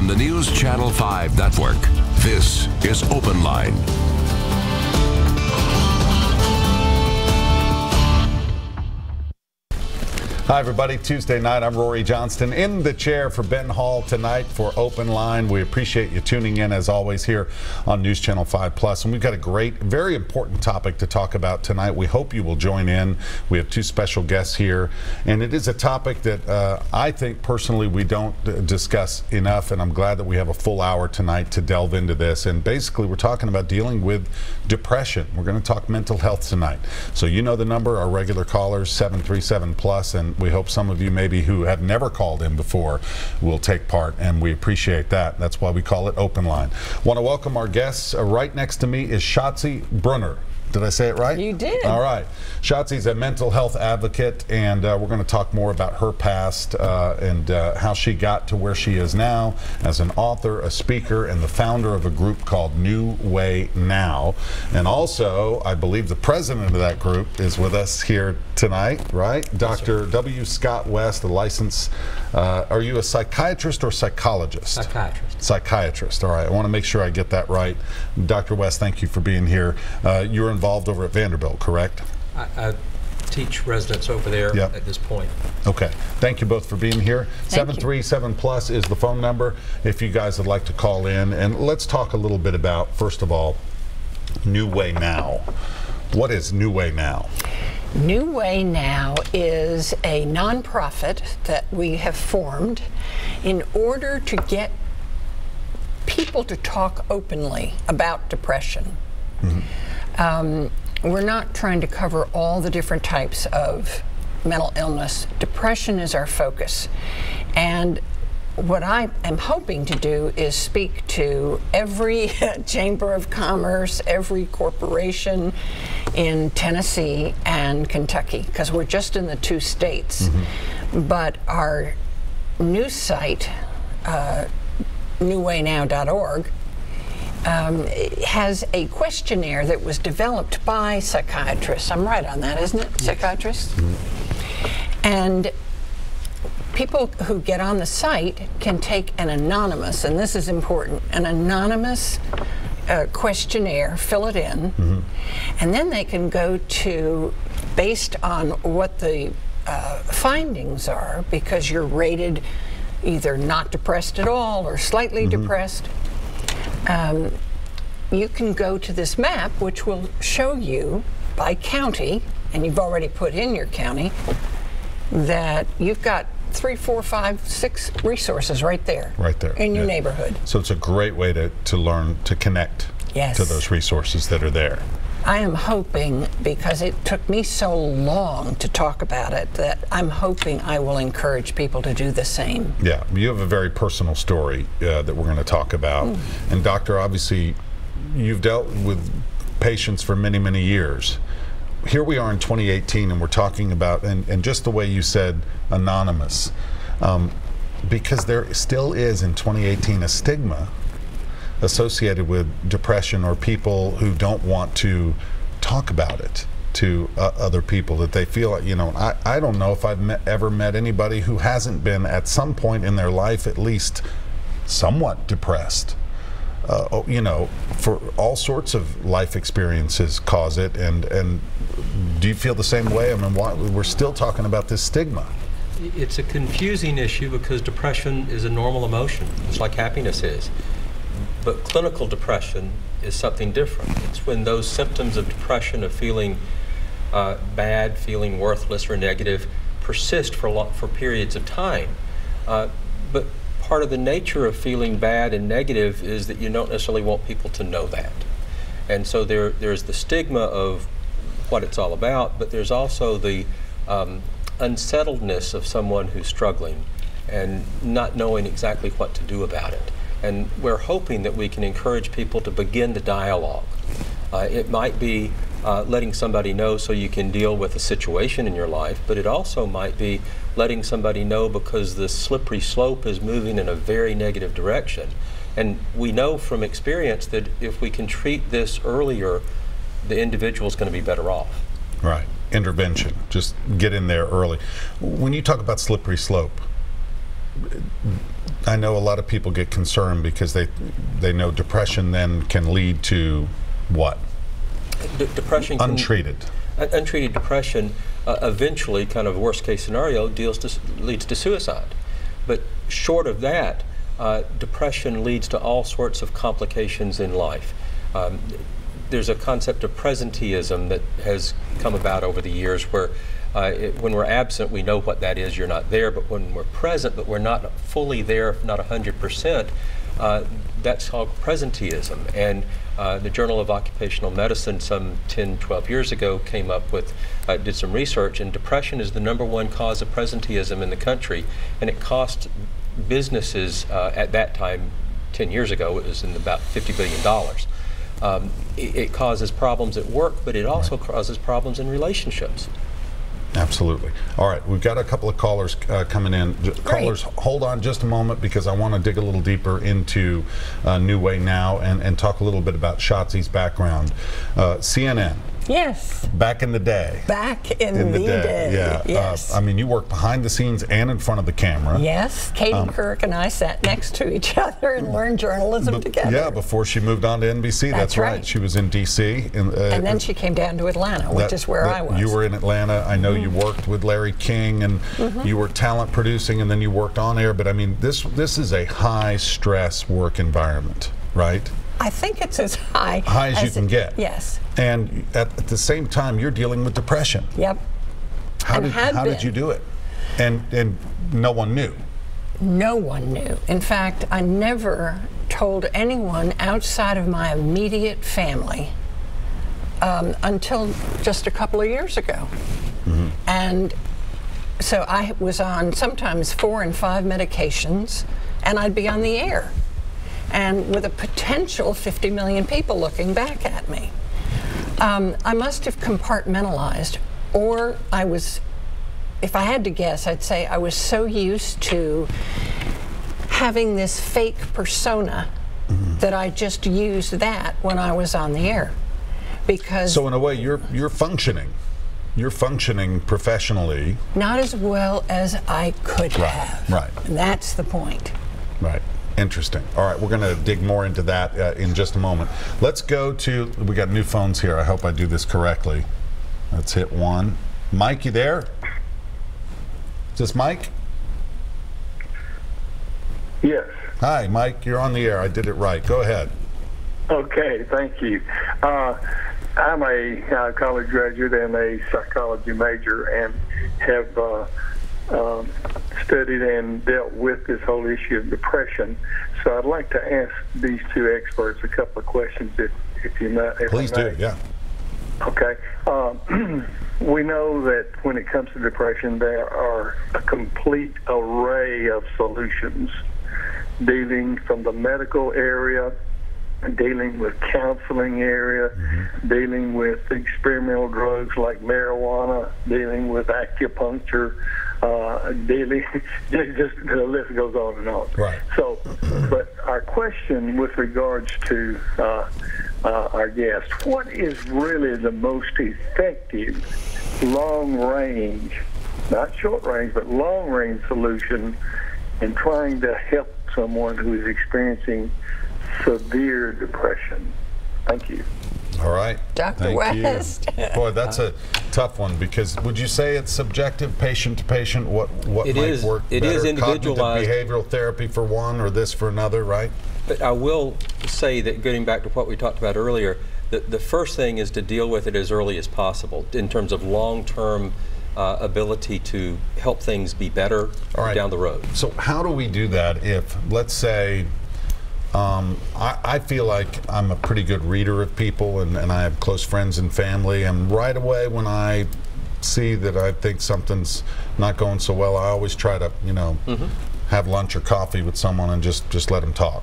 on the NewsChannel 5 network. This is OpenLine. Hi everybody, Tuesday night, I'm Rory Johnston in the chair for Ben Hall tonight for OpenLine. We appreciate you tuning in as always here on NewsChannel 5+, and we've got a great, very important topic to talk about tonight. We hope you will join in. We have two special guests here, and it is a topic that I think personally we don't discuss enough, and I'm glad that we have a full hour tonight to delve into this. And basically we're talking about dealing with depression. We're going to talk mental health tonight. So you know the number, our regular callers, 737+, and we hope some of you maybe who have never called in before will take part, and we appreciate that. That's why we call it OpenLine. Want to welcome our guests. Right next to me is Schatzie Brunner. Did I say it right? You did. All right. Schatzie's a mental health advocate, and we're going to talk more about her past and how she got to where she is now as an author, a speaker, and the founder of a group called New Way Now. And also, I believe the president of that group is with us here tonight, right? Dr. W. Scott West, a licensed, are you a psychiatrist or psychologist? Psychiatrist. Psychiatrist. All right. I want to make sure I get that right. Dr. West, thank you for being here. You're involved over at Vanderbilt, correct? I teach residents over there at this point. Okay. Thank you both for being here. 737+ is the phone number if you guys would like to call in. And let's talk a little bit about, first of all, New Way Now. What is New Way Now? New Way Now is a nonprofit that we have formed in order to get people to talk openly about depression. We're not trying to cover all the different types of mental illness. Depression is our focus. And what I am hoping to do is speak to every chamber of commerce, every corporation in Tennessee and Kentucky, because we're just in the two states. But our news site, newwaynow.org, has a questionnaire that was developed by psychiatrists. I'm right on that, isn't it? Yes. Psychiatrists? And people who get on the site can take an anonymous, and this is important, an anonymous questionnaire, fill it in, and then they can go to, based on what the findings are, because you're rated either not depressed at all or slightly depressed, you can go to this map which will show you by county, and you've already put in your county, that you've got 3, 4, 5, 6 resources right there. Right there. In your neighborhood. So it's a great way to learn to connect to those resources that are there. I am hoping, because it took me so long to talk about it, that I'm hoping I will encourage people to do the same. Yeah, you have a very personal story that we're going to talk about. And doctor, obviously, you've dealt with patients for many, many years. Here we are in 2018, and we're talking about, and just the way you said, anonymous, because there still is in 2018 a stigma associated with depression, or people who don't want to talk about it to other people, that they feel like, you know, I don't know if I've ever met anybody who hasn't been at some point in their life at least somewhat depressed. You know, for all sorts of life experiences cause it, and do you feel the same way? I mean, we're still talking about this stigma. It's a confusing issue because depression is a normal emotion, just like happiness is. But clinical depression is something different. It's when those symptoms of depression, of feeling bad, feeling worthless or negative, persist for periods of time. But part of the nature of feeling bad and negative is that you don't necessarily want people to know that. And so there's the stigma of what it's all about, but there's also the unsettledness of someone who's struggling and not knowing exactly what to do about it. And we're hoping that we can encourage people to begin the dialogue. It might be letting somebody know so you can deal with a situation in your life, but it also might be letting somebody know because the slippery slope is moving in a very negative direction. And we know from experience that if we can treat this earlier, the individual is going to be better off. Right. Intervention. Just get in there early. When you talk about slippery slope, I know a lot of people get concerned because they know depression then can lead to what? Depression. Untreated. Untreated depression, eventually, kind of worst case scenario, leads to suicide. But short of that, depression leads to all sorts of complications in life. There's a concept of presenteeism that has come about over the years where when we're absent, we know what that is, you're not there, but when we're present, but we're not fully there, not 100%, that's called presenteeism. And the Journal of Occupational Medicine some 10, 12 years ago came up with, did some research, and depression is the #1 cause of presenteeism in the country, and it cost businesses at that time, 10 years ago, it was in about $50 billion. It causes problems at work, but it also causes problems in relationships. Absolutely. All right, we've got a couple of callers coming in. Callers, hold on just a moment because I want to dig a little deeper into New Way Now and talk a little bit about Schatzie's background. CNN. Yes. Back in the day. Back in the day. Yeah. Yes. I mean, you worked behind the scenes and in front of the camera. Yes. Katie Kirk and I sat next to each other and learned journalism together. Yeah, before she moved on to NBC. That's right. She was in D.C. And then she came down to Atlanta, which is where I was. You were in Atlanta. I know you worked with Larry King, and you were talent producing, and then you worked on air. But I mean, this is a high stress work environment, right? I think it's as high as you can get. Yes. And at the same time, you're dealing with depression. Yep. How did you do it? And no one knew. No one knew. In fact, I never told anyone outside of my immediate family until just a couple of years ago. And so I was on sometimes 4 and 5 medications, and I'd be on the air, and with a potential 50 million people looking back at me. I must have compartmentalized, or I was, if I had to guess, I'd say I was so used to having this fake persona that I just used that when I was on the air. Because so in a way, you're functioning. You're functioning professionally. Not as well as I could have. Right. And that's the point. Right. Interesting. All right, we're going to dig more into that in just a moment. Let's go to, we got new phones here. I hope I do this correctly. Let's hit 1. Mike, you there? Is this Mike? Yes. Hi, Mike. You're on the air. I did it right. Go ahead. Okay, thank you. I'm a college graduate and a psychology major, and have studied and dealt with this whole issue of depression. So I'd like to ask these two experts a couple of questions, if you might. Please do, yeah. Okay. We know that when it comes to depression, there are a complete array of solutions, dealing from the medical area, dealing with counseling area, dealing with experimental drugs like marijuana, dealing with acupuncture, dealing, just the list goes on and on. Right. So, but our question with regards to our guest, what is really the most effective long-range, not short-range, but long-range solution in trying to help someone who is experiencing severe depression? Thank you. All right. Dr. West. Boy, that's a tough one, because would you say it's subjective, patient to patient? What it might is, work it better? is individualized. Cognitive behavioral therapy for one, or this for another, right? But I will say that, getting back to what we talked about earlier, the first thing is to deal with it as early as possible in terms of long-term ability to help things be better down the road. So how do we do that if, let's say, I feel like I'm a pretty good reader of people, and I have close friends and family, and right away when I see that I think something's not going so well, I always try to, have lunch or coffee with someone and just let them talk.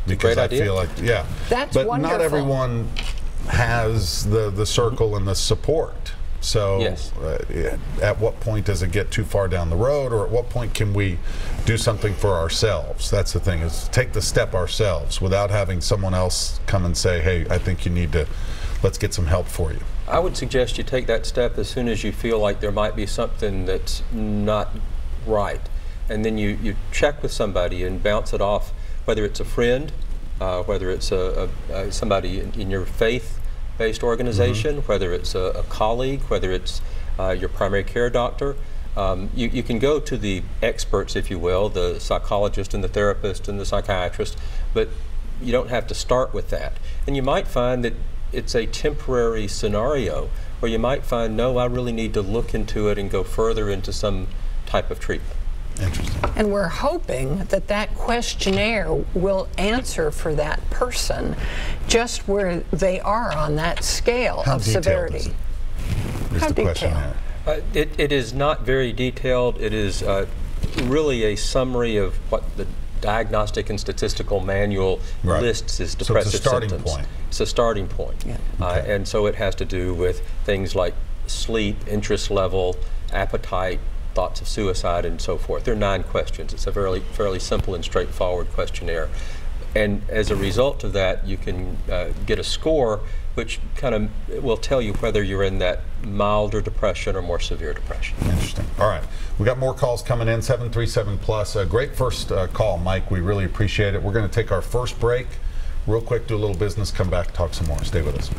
Because I feel like, That's but wonderful. not everyone has the circle and the support. So at what point does it get too far down the road, or at what point can we do something for ourselves? That's the thing, is take the step ourselves without having someone else come and say, hey, I think you need to, let's get some help for you. I would suggest you take that step as soon as you feel like there might be something that's not right. and then you check with somebody and bounce it off, whether it's a friend, whether it's somebody in your faith-based organization, whether it's a colleague, whether it's your primary care doctor. You can go to the experts, if you will, the psychologist and the therapist and the psychiatrist, but you don't have to start with that. And you might find that it's a temporary scenario, or you might find, no, I really need to look into it and go further into some type of treatment. Interesting. And we're hoping that that questionnaire will answer for that person just where they are on that scale of severity. How detailed? It is not very detailed. It is really a summary of what the Diagnostic and Statistical Manual lists as depressive symptoms. It's a starting point. Yeah. Okay. And so it has to do with things like sleep, interest level, appetite, thoughts of suicide, and so forth. There are 9 questions. It's a fairly simple and straightforward questionnaire. And as a result of that, you can get a score which kind of will tell you whether you're in that milder depression or more severe depression. Interesting. All right. We got more calls coming in, 737+. A great first call, Mike. We really appreciate it. We're going to take our first break real quick, do a little business, come back, talk some more. Stay with us.